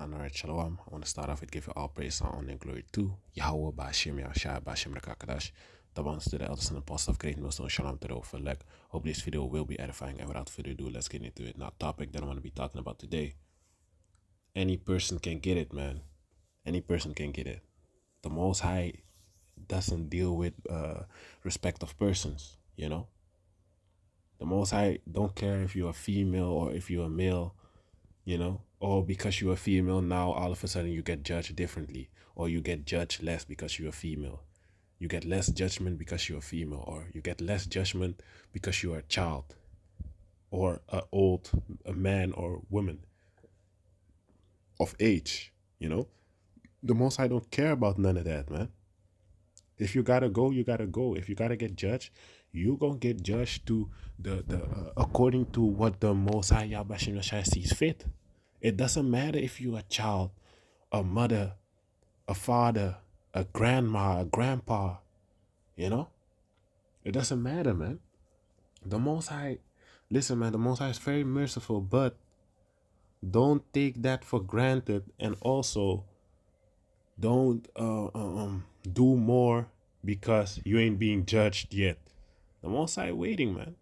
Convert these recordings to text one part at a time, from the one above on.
And alright, shalom. I want to start off with give you all praise, honor, and glory to Yahweh, Bashim, Yahshua, Bashim, Rakakadash. The ones to the elders and apostles of great millstone, shalom to the overleg. Hope this video will be edifying. And without further ado, let's get into it. Now, topic that I want to be talking about today. Any person can get it, man. Any person can get it. The Most High doesn't deal with respect of persons, you know? The Most High don't care if you're a female or if you're a male, you know, or because you're a female now all of a sudden you get judged differently, or you get judged less because you're a female. You get less judgment because you're a female, or you get less judgment because you're a child or a man or woman of age, you know. The Most High don't care about none of that, man. If you gotta go, you gotta go. If you gotta get judged, you gonna get judged to the according to what the Most High Yahweh sees fit. It doesn't matter if you're a child, a mother, a father, a grandma, a grandpa, you know? It doesn't matter, man. The Most High, listen, man, the Most High is very merciful, but don't take that for granted, and also don't do more because you ain't being judged yet. The Most High waiting, man,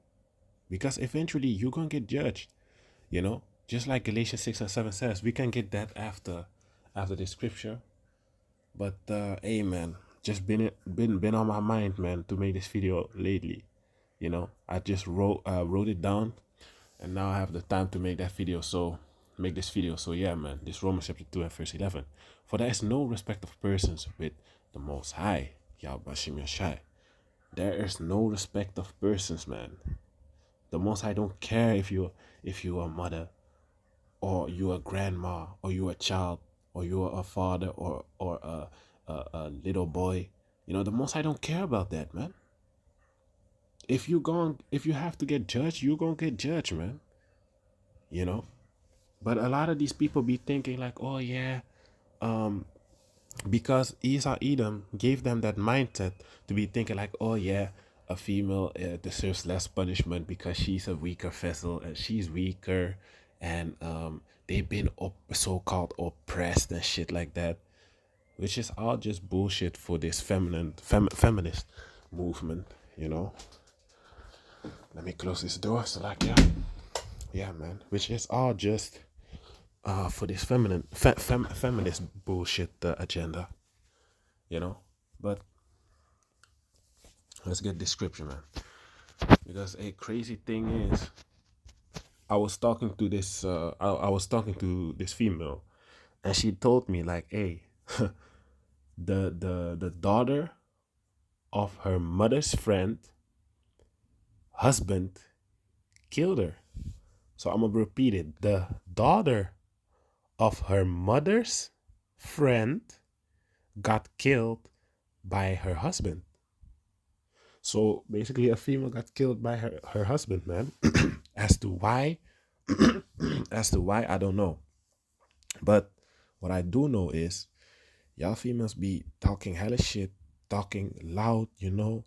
because eventually you're gonna get judged, you know? Just like Galatians 6 and 7 says, we can get that after the scripture. But hey, man, just been on my mind, man, to make this video lately. You know, I just wrote it down, and now I have the time to make this video. So yeah, man, this Romans chapter 2 and verse 11. For there is no respect of persons with the Most High, Yahweh Shem Yashai. There is no respect of persons, man. The Most High don't care if you're a mother, or you're a grandma, or you're a child, or you're a father, or a little boy. You know, the Most High don't care about that, man. If you have to get judged, you're gonna get judged, man. You know? But a lot of these people be thinking like, oh yeah, because Esau Edom gave them that mindset to be thinking like, oh yeah, a female deserves less punishment because she's a weaker vessel and she's weaker, and they've been so-called oppressed and shit like that, which is all just bullshit for this feminist movement, you know. Let me close this door so like yeah, man, which is all just for this feminist bullshit agenda, you know. But let's get this scripture, man, because a crazy thing is, I was talking to this female, and she told me like, hey, the daughter of her mother's friend husband killed her. So I'm gonna repeat it. The daughter of her mother's friend got killed by her husband. So basically a female got killed by her husband, man. As to why I don't know. But what I do know is y'all females be talking hella shit, talking loud, you know,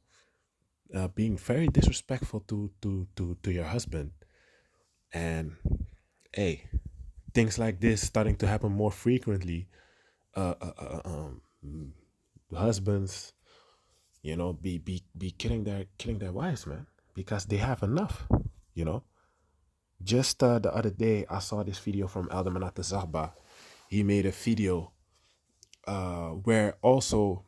being very disrespectful to your husband. And hey, things like this starting to happen more frequently. Husbands, you know, be killing their wives, man, because they have enough, you know. Just the other day, I saw this video from Elder Manata Zahba. He made a video where also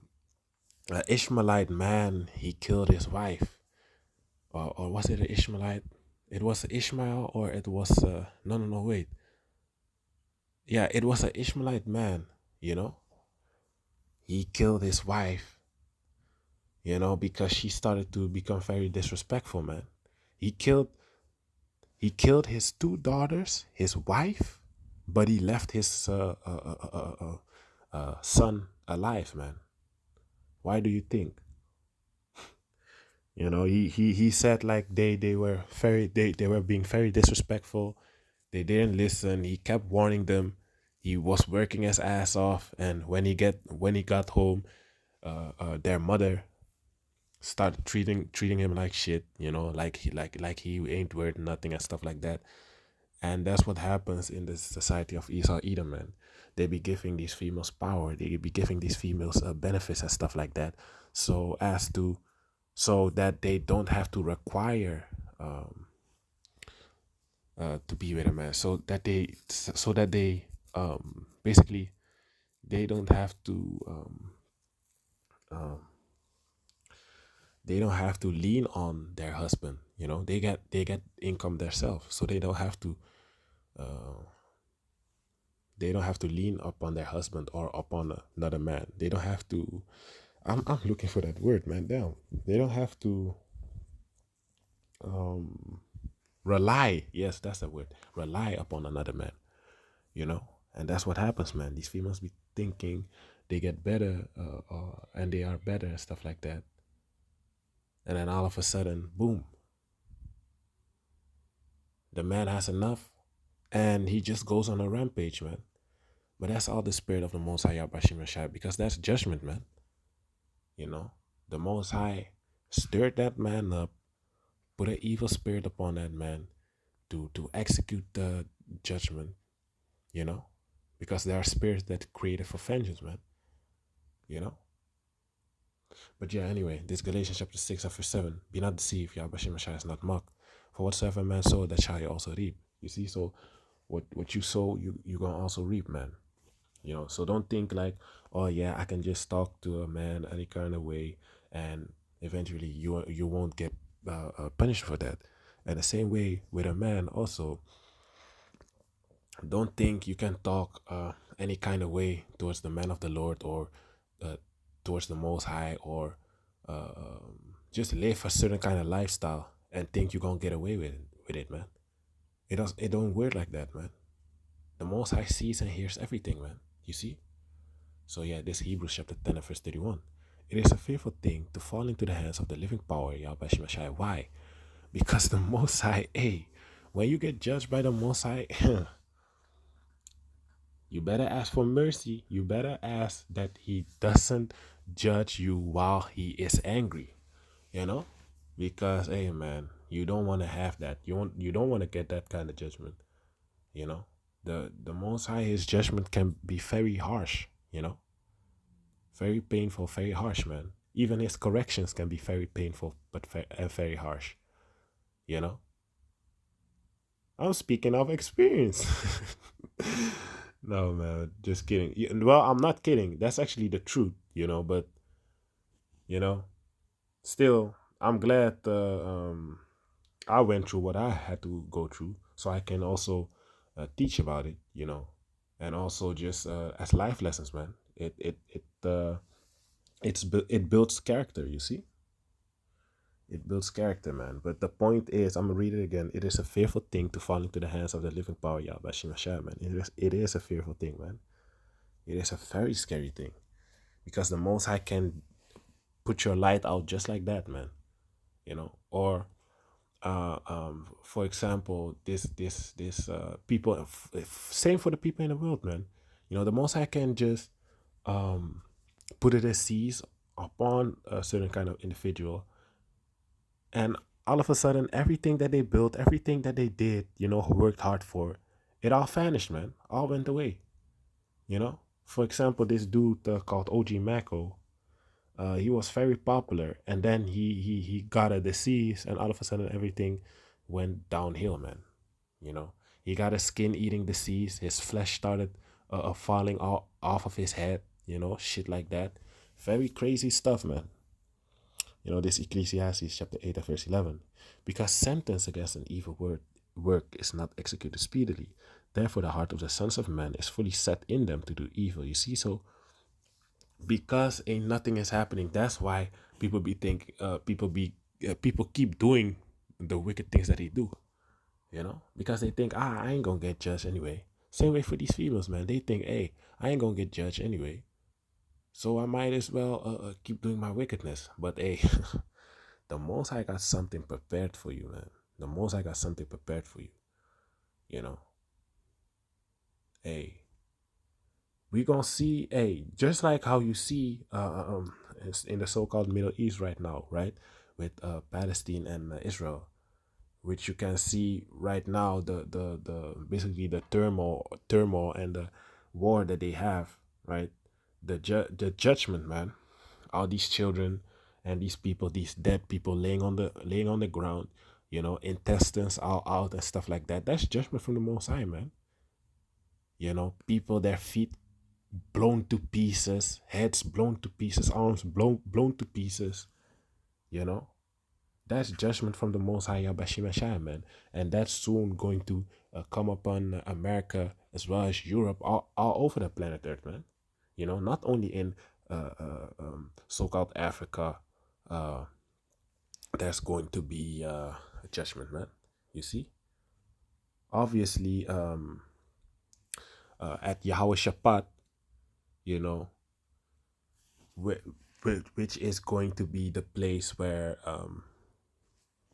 an Ishmaelite man, he killed his wife. Or was it an Ishmaelite? It was Ishmael, or it was no, wait. Yeah, it was an Ishmaelite man, you know. He killed his wife, you know, because she started to become very disrespectful, man. He killed his two daughters, his wife, but he left his son alive, man. Why do you think? You know, he said like they were being very disrespectful. They didn't listen. He kept warning them. He was working his ass off, and when he got home, their mother started treating him like shit. You know, like he ain't worth nothing and stuff like that. And that's what happens in the society of Esau Edom, man. they be giving these females power, they be giving these females benefits and stuff like that, so as to so that they don't have to require to be with a man, so that they basically they don't have to um, they don't have to lean on their husband. You know, they get income themselves, so they don't have to lean upon their husband or upon another man. They don't have to. I'm looking for that word, man. Damn, they don't have to um, rely. Yes, that's the word. Rely upon another man. You know, and that's what happens, man. These females be thinking they get better and they are better and stuff like that, and then all of a sudden, boom, the man has enough, and he just goes on a rampage, man. But that's all the spirit of the Most High Yahbashim Yashai, because that's judgment, man. You know, the Most High stirred that man up, put an evil spirit upon that man to execute the judgment. You know, because there are spirits that created for vengeance, man. You know. But yeah, anyway, this Galatians chapter 6 verse 7. Be not deceived, Yahbashim Yashai is not mocked. For whatsoever man sow, that shall he also reap. You see, so what you sow, you gonna also reap, man. You know, so don't think like, oh yeah, I can just talk to a man any kind of way, and eventually you won't get punished for that. And the same way with a man also, don't think you can talk any kind of way towards the man of the Lord, or uh, towards the Most High, or just live a certain kind of lifestyle and think you're gonna get away with it, man. It don't work like that, man. The Most High sees and hears everything, man. You see? So yeah, this Hebrews chapter 10 and verse 31. It is a fearful thing to fall into the hands of the living power, Yahweh Shai. Why? Because the Most High, hey, when you get judged by the Most High, you better ask for mercy. You better ask that he doesn't judge you while he is angry, you know? Because, hey, man, you don't want to have that. You don't want to get that kind of judgment, you know? The Most High, his judgment can be very harsh, you know? Very painful, very harsh, man. Even his corrections can be very painful, but very harsh. You know, I'm speaking of experience. No, man, just kidding. Well, I'm not kidding. That's actually the truth, you know. But you know, still, I'm glad I went through what I had to go through, so I can also teach about it, you know, and also just as life lessons, man. It builds character. You see, it builds character, man. But the point is, I'm gonna read it again. It is a fearful thing to fall into the hands of the living power, Yahweh Shai, man. It is a fearful thing, man. It is a very scary thing, because the Most High can put your light out just like that, man. You know, or for example, this people, same for the people in the world, man. You know, the Most High can just put a disease upon a certain kind of individual, and all of a sudden, everything that they built, everything that they did, you know, worked hard for, it all vanished, man. All went away. You know, for example, this dude called OG Mako, he was very popular, and then he got a disease, and all of a sudden everything went downhill, man. You know, he got a skin-eating disease. His flesh started falling off of his head. You know, shit like that. Very crazy stuff, man. You know, this Ecclesiastes chapter 8 and verse 11. Because sentence against an evil work is not executed speedily. Therefore, the heart of the sons of men is fully set in them to do evil. You see, so because ain't nothing is happening, that's why people keep doing the wicked things that they do. You know, because they think, I ain't gonna get judged anyway. Same way for these females, man. They think, hey, I ain't gonna get judged anyway, so I might as well keep doing my wickedness. But hey, the Most High got something prepared for you, man. The Most High got something prepared for you. You know, hey, we gonna see, hey, just like how you see in the so-called Middle East right now, right, with Palestine and Israel, which you can see right now, the basically the turmoil and the war that they have, right? The judgment, man. All these children and these people, these dead people laying on the ground, intestines all out and stuff like that. That's judgment from the Most High, man. People, their feet blown to pieces, heads blown to pieces, arms blown to pieces. You know, that's judgment from the Most High Yabashimashai, man, and that's soon going to come upon America as well as Europe, all over the planet Earth, man. Not only in so-called Africa. Uh, there's going to be a judgment, man. You see, obviously, at Yahweh Shabbat, you know, which, which is going to be the place where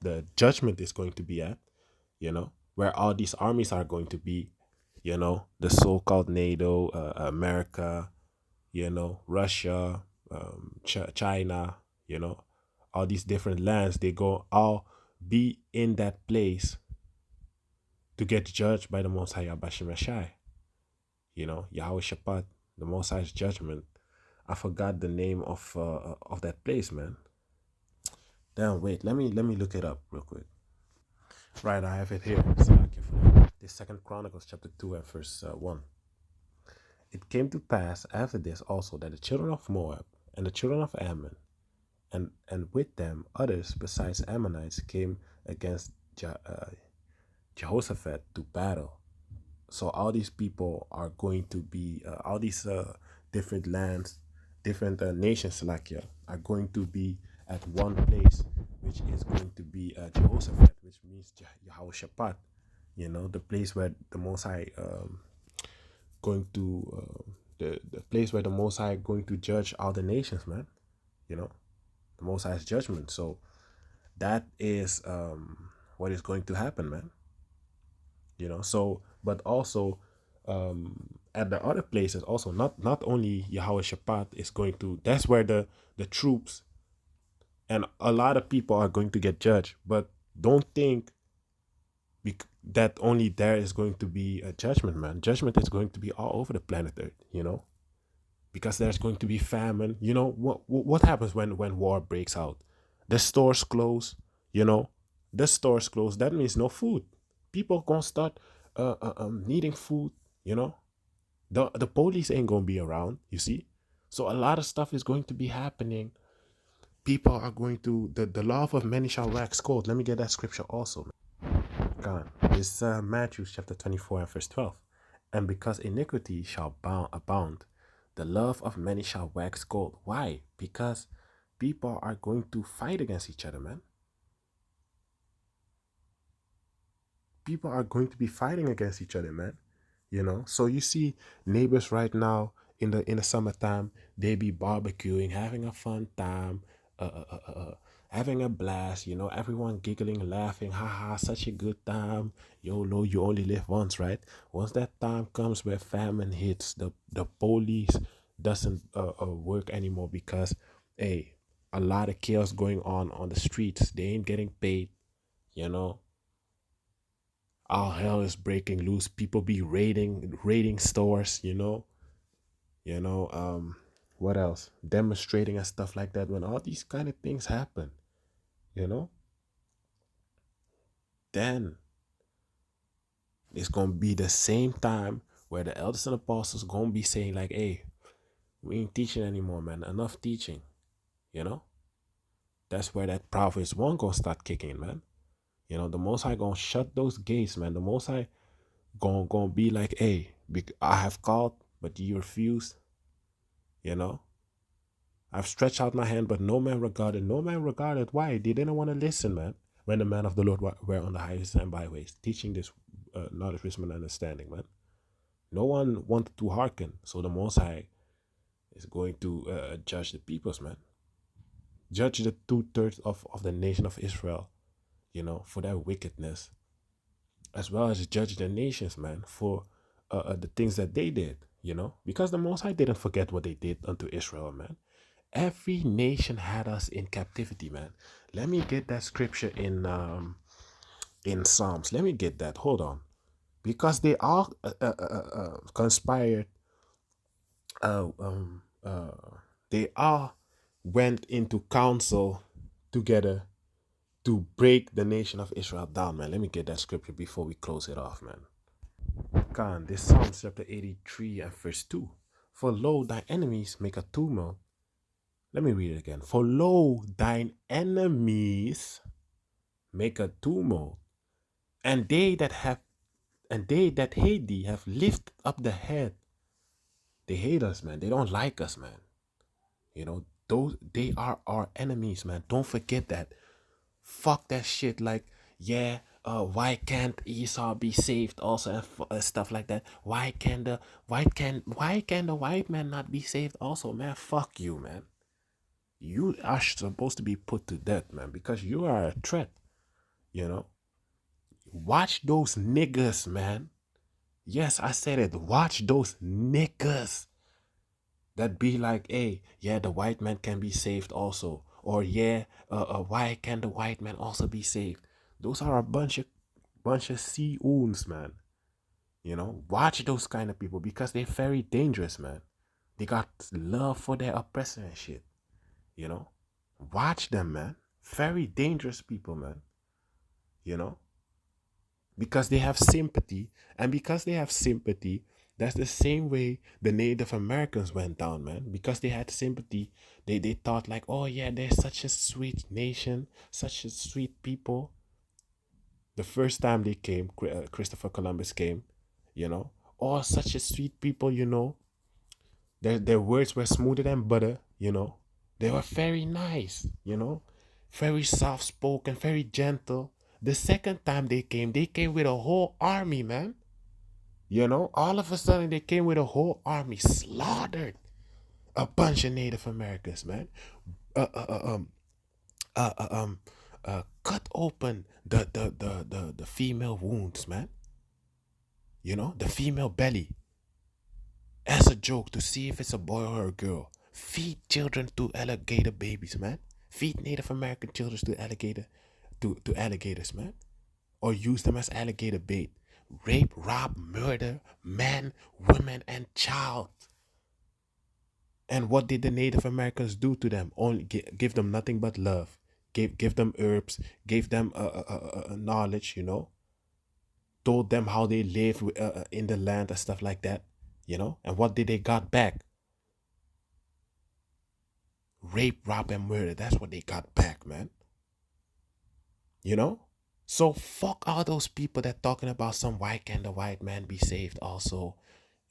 the judgment is going to be at, where all these armies are going to be, the so-called NATO, America, Russia, China, all these different lands, they go all be in that place to get judged by the Most High Yabashim Yashai. Yahweh Shabbat, the Most High's judgment. I forgot the name of that place, man. Damn, wait, let me look it up real quick. Right, I have it here. This Second Chronicles chapter 2 and verse 1. It came to pass after this also that the children of Moab and the children of Ammon and with them others besides Ammonites came against Jehoshaphat to battle. So all these people are going to be all these different lands, different nations, are going to be at one place, which is going to be Jehoshaphat, which means Yahweh Shabbat. The place where the Most High going to the place where the Most High going to judge all the nations, man. The Most High's judgment. So that is what is going to happen, man. So but also at the other places also, not only Yahweh Shabbat is going to, that's where the troops and a lot of people are going to get judged. But don't think that only there is going to be a judgment, man. Judgment is going to be all over the planet Earth, because there's going to be famine. What happens when war breaks out? The stores close. The stores close. That means no food. People gonna start needing food. The police ain't gonna be around. You see, so a lot of stuff is going to be happening. People are going to the love of many shall wax cold. Let me get that scripture also. God, it's Matthew chapter 24 and verse 12. And because iniquity shall abound, the love of many shall wax cold. Why? Because people are going to fight against each other, man. People are going to be fighting against each other, man. So you see neighbors right now in the summertime, they be barbecuing, having a fun time, having a blast, everyone giggling, laughing, haha, such a good time. YOLO, you only live once, right? Once that time comes where famine hits, the police doesn't work anymore, because hey, a lot of chaos going on the streets. They ain't getting paid, all hell is breaking loose. People be raiding stores, what else? Demonstrating and stuff like that. When all these kind of things happen, then it's gonna be the same time where the elders and apostles gonna be saying like, hey, we ain't teaching anymore, man. Enough teaching. That's where that Proverbs 1 gonna start kicking, man. The Most High gonna shut those gates, man. The Most High gonna be like, hey, I have called, but you refused. I've stretched out my hand, but no man regarded. No man regarded. Why? They didn't want to listen, man. When the men of the Lord were on the highways and byways, teaching this knowledge, wisdom, and understanding, man. No one wanted to hearken. So the Most High is going to judge the peoples, man. Judge the 2/3 of the nation of Israel, for their wickedness, as well as judge the nations, man, for the things that they did, because the Most High didn't forget what they did unto Israel, man. Every nation had us in captivity, man. Let me get that scripture in Psalms. Let me get that. Hold on, because they all conspired uh, um, uh, they all went into council together to break the nation of Israel down, man. Let me get that scripture before we close it off, man. Khan, this Psalm chapter 83 and verse 2. For lo, thy enemies make a tumult. Let me read it again. For lo, thine enemies make a tumult, and they that hate thee have lifted up the head. They hate us, man. They don't like us, man. You know, those they are our enemies, man. Don't forget that. Fuck that shit. Like, yeah, why can't Esau be saved also, and stuff like that? Why can the white man not be saved also, man? Fuck you, man. You are supposed to be put to death, man, because you are a threat. You know, watch those niggas, man. Yes, I said it. Watch those niggas that be like, hey, yeah, the white man can be saved also, or yeah, why can the white man also be saved? Those are a bunch of sea wounds, man. You know, watch those kind of people because they're very dangerous, man. They got love for their oppressor and shit. You know, watch them, man. Very dangerous people, man. You know, because they have sympathy, and because they have sympathy, that's the same way the Native Americans went down, man. Because they had sympathy, they thought like, oh yeah, they're such a sweet nation, such a sweet people. The first time they came, Christopher Columbus came, you know, oh, such a sweet people, you know. Their words were smoother than butter, you know. They were very nice, you know, very soft spoken, very gentle. The second time they came with a whole army, man. You know, all of a sudden they came with a whole army, slaughtered a bunch of Native Americans, man. Uh, uh, uh, um, uh, uh, um, cut open the female wounds, man. You know, the female belly as a joke to see if it's a boy or a girl. Feed children to alligator babies, man. Feed Native American children to alligators, man. Or use them as alligator bait. Rape, rob, murder, man, women, and child. And what did the Native Americans do to them? Only give them nothing but love. Give them herbs. Gave them knowledge. You know, told them how they live in the land and stuff like that. You know, and what did they got back? Rape, rob, and murder. That's what they got back, man. You know. So fuck all those people that talking about some why can the white man be saved also,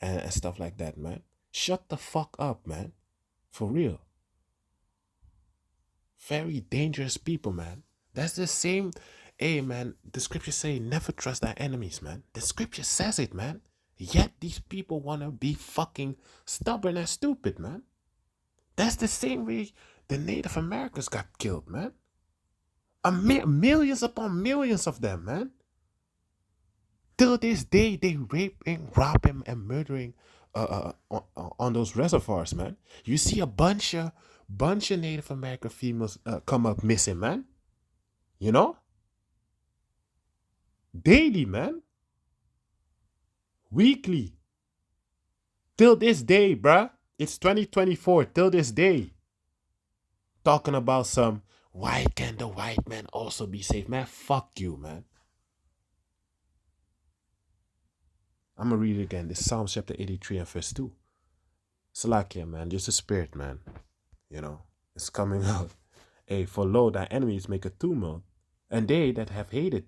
and stuff like that, man. Shut the fuck up, man. For real. Very dangerous people, man. That's the same. Hey, man, the scripture say never trust thy enemies, man. The scripture says it, man. Yet these people want to be fucking stubborn and stupid, man. That's the same way the Native Americans got killed, man. Millions upon millions of them, man. Till this day, they raping, robbing, and murdering on those reservoirs, man. You see a bunch of Native American females come up missing, man. You know, daily, man, weekly, till this day, bruh. It's 2024 till this day. Talking about some why can the white man also be safe, man? Fuck you, man. I'm gonna read it again. This Psalm chapter 83 and verse 2. Salakia, man, just a spirit, man. You know, it's coming out. Hey, for lo, thy enemies make a tumult, and they that have hated,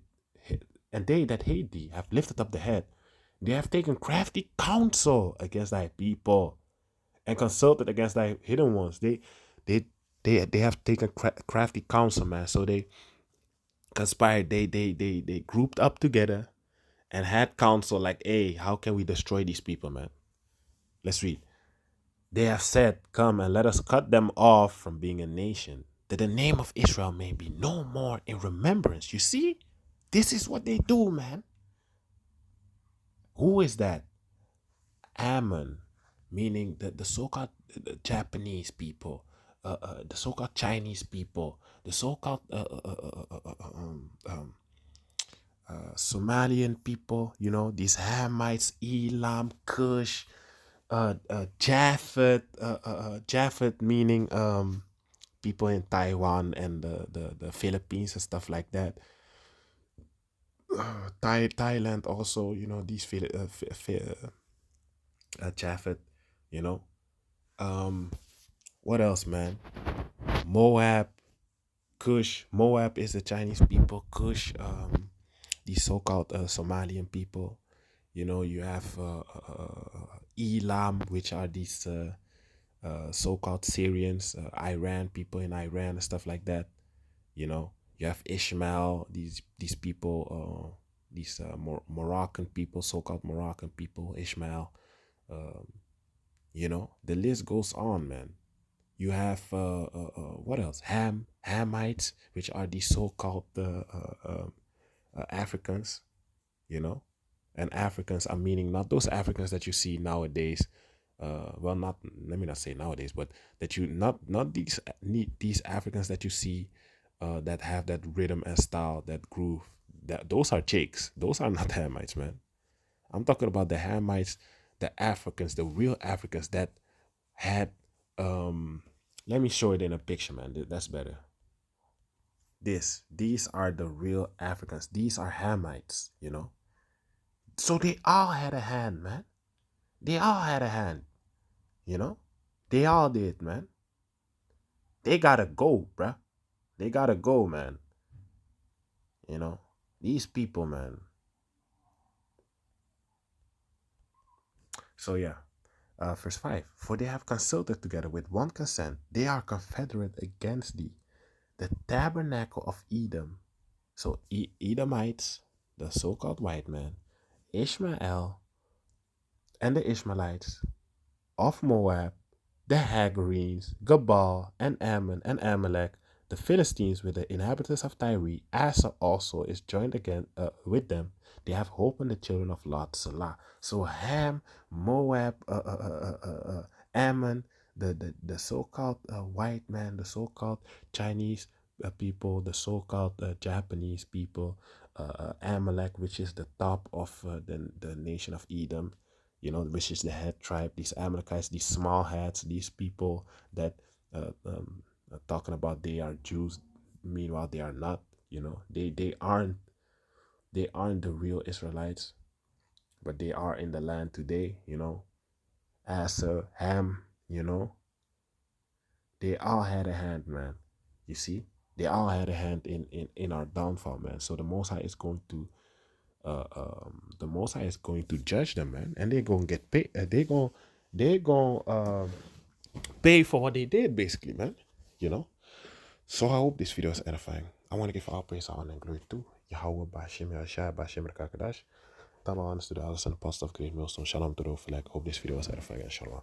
and they that hate thee have lifted up the head. They have taken crafty counsel against thy people, and consulted against thy hidden ones. They, they have taken crafty counsel, man. So they conspired. They grouped up together and had counsel. Like, hey, how can we destroy these people, man? Let's read. They have said, come and let us cut them off from being a nation, that the name of Israel may be no more in remembrance. You see, this is what they do, man. Who is that? Ammon, meaning the so-called Japanese people, the so-called Chinese people, the so-called Somalian people, you know, these Hamites, Elam, Kush, Japhet, Japhet meaning people in Taiwan and the Philippines and stuff like that. Thailand also, you know, these Japhet, you know. Um, what else, man? Moab, Kush. Moab is the Chinese people. Kush, these so-called Somalian people. You know, you have Elam, which are these so-called Syrians, Iran people in Iran and stuff like that. You know, you have Ishmael, these people, these Moroccan people, so-called Moroccan people, Ishmael. Um, you know, the list goes on, man. You have what else? Hamites, which are these so-called Africans. You know, and Africans are meaning not those Africans that you see nowadays. Well, not let me not say nowadays, but that you not these Africans that you see that have that rhythm and style, that groove. That those are Jakes. Those are not Hamites, man. I'm talking about the Hamites, the Africans, the real Africans that had. Let me show it in a picture, man. That's better. These are the real Africans. These are Hamites, you know. So they all had a hand, man. They all had a hand, you know. They all did, man. They gotta go, bruh. They gotta go, man. You know, these people, man. So yeah, verse 5. For they have consulted together with one consent. They are confederate against thee, the tabernacle of Edom. So Edomites, the so-called white man, Ishmael, and the Ishmaelites of Moab, the Hagarenes, Gabal, and Ammon, and Amalek, the Philistines with the inhabitants of Tyre. Asa also is joined again with them. They have hope in the children of Lot, Salah. So Ham, Moab, Ammon, the so-called white man, the so-called Chinese people, the so-called Japanese people, Amalek, which is the top of the nation of Edom, you know, which is the head tribe, these Amalekites, these small hats, these people that are talking about they are Jews, meanwhile they are not. You know, they aren't the real Israelites, but they are in the land today. You know, Asa, Ham, you know, they all had a hand, man. You see, they all had a hand in our downfall, man. So the Most High is going to the Most High is going to judge them, man, and they're gonna get paid. They're gonna pay for what they did, basically, man. You know. So I hope this video is edifying. I want to give all praise, honor, and glory to Yahweh, Bashem, Yahshua, Bashem, Rekakadash. Tama, honest to the Alice and Apostle of Great Millstone. Shalom to the Hope this video was edifying, and shalom.